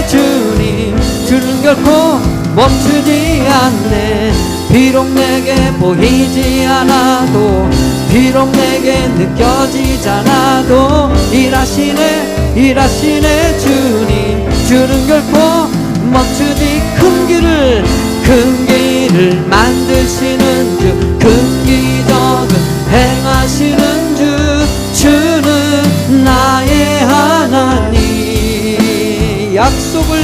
주님 주는 결코 멈추지 않네 비록 내게 보이지 않아도 비록 내게 느껴지지 않아도 일하시네 주님 주는 결코 멈추지 큰 길을 만드시는 주 큰 기적을 행하시는 주 주는 나의 하나님 약속을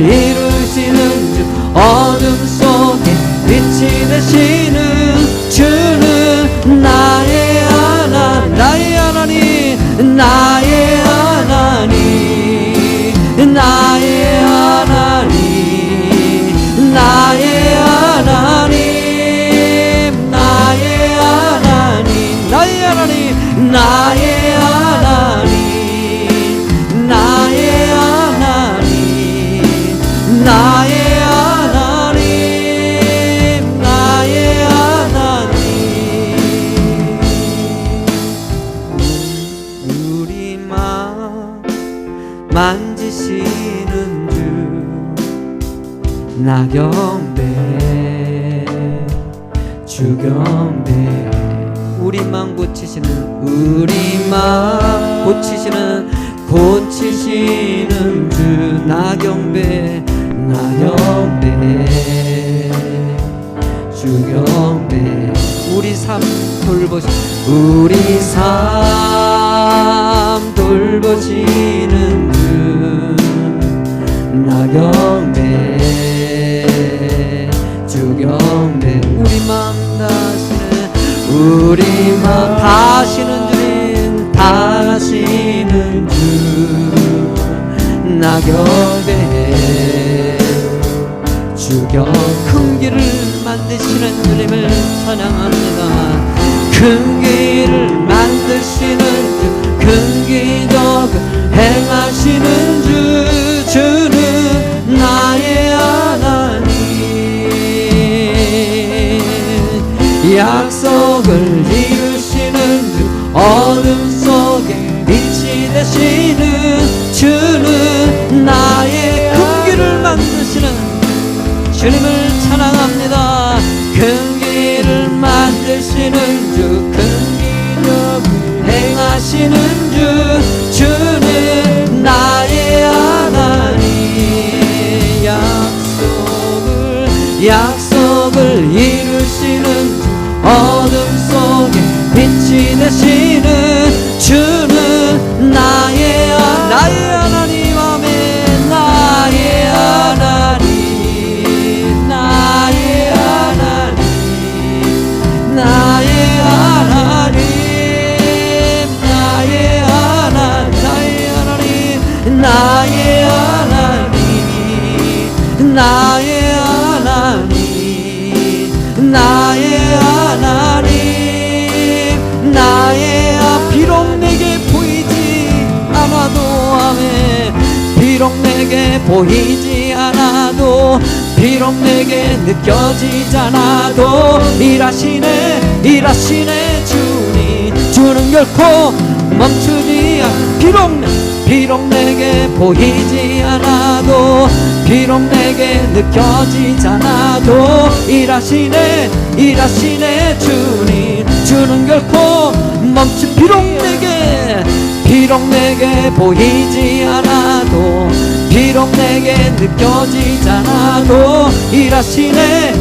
이루시는 주 어둠 속에 빛이 되시는 주는 나의 하나님 나의 하나님 나의 하나님 나의 하나님 나의 하나님 나의 하나님 나의 하나님 나의 하나님 나의 하나님 나의 하나님 나의 하나님 우리 마음 만지시는 주 나경배 주경배 우리만 고치시는 주 나경배 주경배 우리 삶 돌보시는 주 나경배 주경배 우리 마음 다시는 주님 다시는 주 나경배 주경 큰 길을 만드시는 주님을 찬양합니다 큰 길을 만드시는 주 큰 기적을 행하시는 주 주는 나의 하나님 약속을 이루시는 주 어둠 속에 빛이 되시는 주는 나의 큰 길을 만드시는 주님을 찬양합니다 큰 길을 만드시는 주 큰 기적을 행하시는 주 주는 나의 하나님 약속을 이루시는 주 어둠 속에 빛이 되시는 주는 나의 하나님 아멘 나의 하나님 나의 하나님 보이지 않아도 비록 내게 느껴지지 않아도 일하시네 주님 주는 결코 멈추지 비록 내게 보이지 않아도 비록 내게 느껴지지 않아도 일하시네 주님 주는 결코 비록 내게 보이지 않아도 비록 내게 느껴지지 않아도 일하시네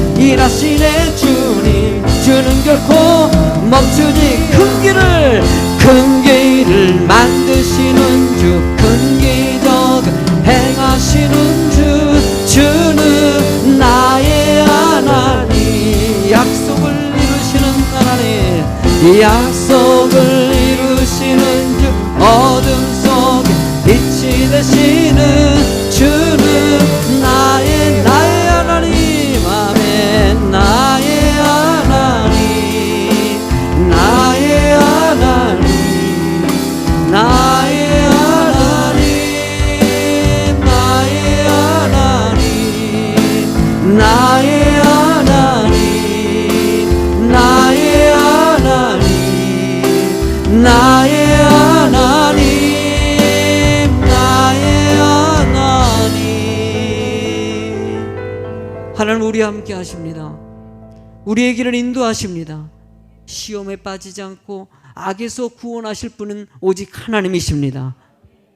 주님 주는 결코 멈추지 큰 길을 만드시는 주 큰 기적 행하시는 주 주는 나의 하나님 약속을 이루시는 하나님 약속을 이루시는 주 어둠 속에 빛이 되시는 주는 나의 하나님 아멘 나의 하나님 나의 하나님 나의 하나님 나의 하나님 나의 하나님 나의 하나님 나의 하나님 나의 하나님 하나님 우리 함께 하십니다. 우리의 길을 인도하십니다. 시험에 빠지지 않고 악에서 구원하실 분은 오직 하나님이십니다.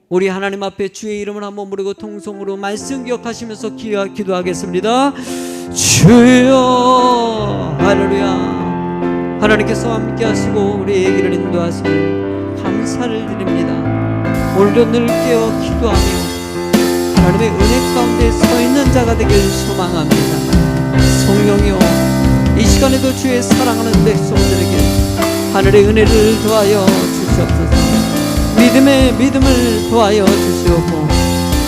우리 하나님 앞에 주의 이름을 한번 부르고 통성으로 말씀 기억하시면서 기도하겠습니다. 주여 할렐루야. 하나님께서 함께 하시고 우리의 길을 인도하시니 감사를 드립니다. 오늘도 늘 깨어 기도하며 하나님의 은혜 가운데 서 있는 자가 되길 소망합니다. 성령이여 이 시간에도 주의 사랑하는 백성들에게 하늘의 은혜를 더하여 주시옵소서. 믿음을 더하여 주시옵고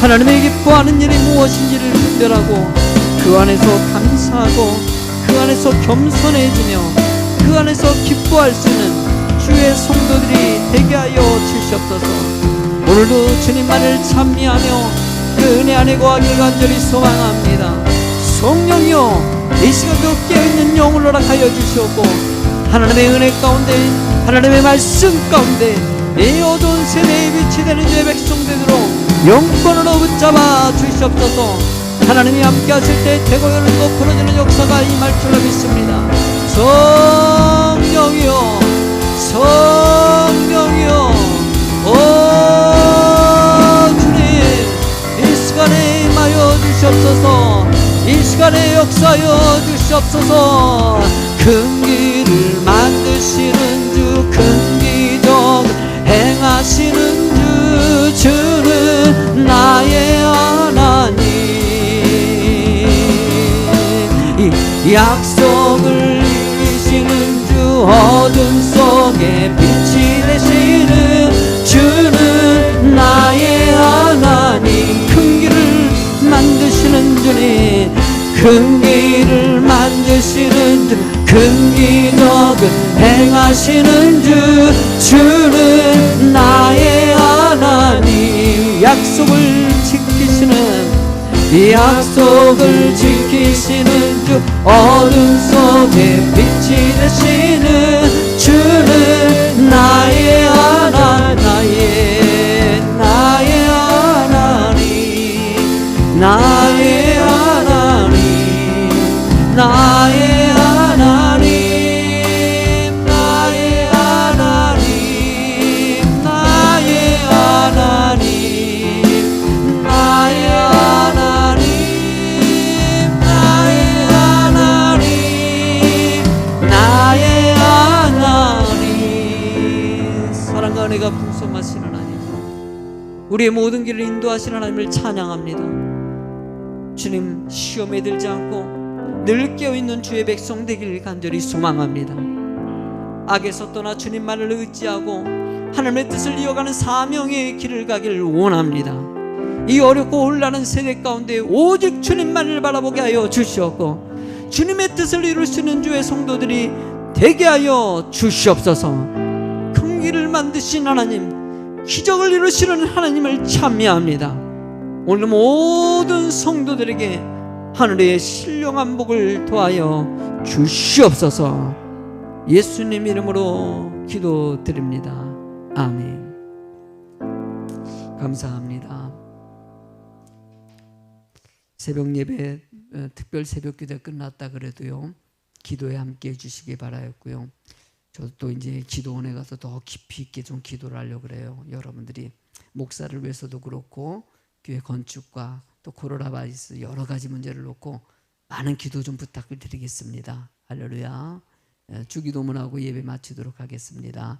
하나님의 기뻐하는 일이 무엇인지를 분별하고 그 안에서 감사하고 그 안에서 겸손해지며 그 안에서 기뻐할 수 있는 주의 성도들이 되게 하여 주시옵소서. 오늘도 주님만을 찬미하며 그 은혜 안에 거하길 간절히 소망합니다. 성령이여 이 시간도 깨어있는 영을 허락하여 주시옵고 하나님의 은혜 가운데 하나님의 말씀 가운데 이 어두운 세대에 빛이 되는 주의 백성되도록 영권으로 붙잡아 주시옵소서. 하나님이 함께 하실 때 대고 열고 풀어주는 역사가 임할 줄로 믿습니다. 성령이여 오 주님 이 시간에 임하여 주시옵소서. 이 시간에 역사하여 주시옵소서. 큰 길을 만드시는 주 큰 기적 행하시는 주 주는 나의 하나님 이 약속을 이루시는 주 어둠 속에 빛이 되시는 주는 나의 하나님 큰 길을 만드시는 주님 큰 길을 만드시는 주 큰 기적을 행하시는 주 주는 나의 하나님 약속을 지키시는 주 어둠 속에 빛이 되시는 주는 나의 하나님 나의 하나님 나의 하나님 나의 은혜가 풍성하신 하나님 우리의 모든 길을 인도하시는 하나님을 찬양합니다. 주님 시험에 들지 않고 늘 깨어있는 주의 백성 되길 간절히 소망합니다. 악에서 떠나 주님만을 의지하고 하나님의 뜻을 이어가는 사명의 길을 가길 원합니다. 이 어렵고 혼란한 세대 가운데 오직 주님만을 바라보게 하여 주시옵고 주님의 뜻을 이룰 수 있는 주의 성도들이 되게 하여 주시옵소서. 큰 길을 만드신 하나님 기적을 이루시는 하나님을 찬미합니다. 오늘 모든 성도들에게 하늘의 신령한 복을 더하여 주시옵소서. 예수님 이름으로 기도드립니다. 아멘. 감사합니다. 새벽 예배, 특별 새벽 기도 끝났다 그래도요, 기도에 함께 해주시기 바라였고요. 저도 또 이제 기도원에 가서 더 깊이 있게 좀 기도를 하려고 그래요. 여러분들이 목사를 위해서도 그렇고 교회 건축과 또 코로나 바이러스 여러 가지 문제를 놓고 많은 기도 좀 부탁을 드리겠습니다. 할렐루야. 주기도문하고 예배 마치도록 하겠습니다.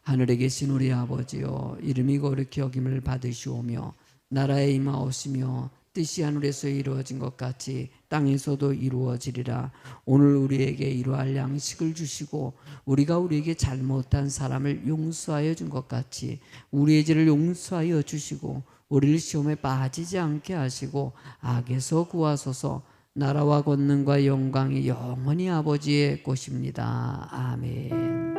하늘에 계신 우리 아버지여, 이름이 거룩히 여김을 받으시오며 나라에 임하오시며 뜻이 하늘에서 이루어진 것 같이 땅에서도 이루어지리라. 오늘 우리에게 이러할 양식을 주시고 우리가 우리에게 잘못한 사람을 용서하여 준 것 같이 우리의 죄를 용서하여 주시고 우리를 시험에 빠지지 않게 하시고 악에서 구하소서. 나라와 권능과 영광이 영원히 아버지의 것입니다. 아멘.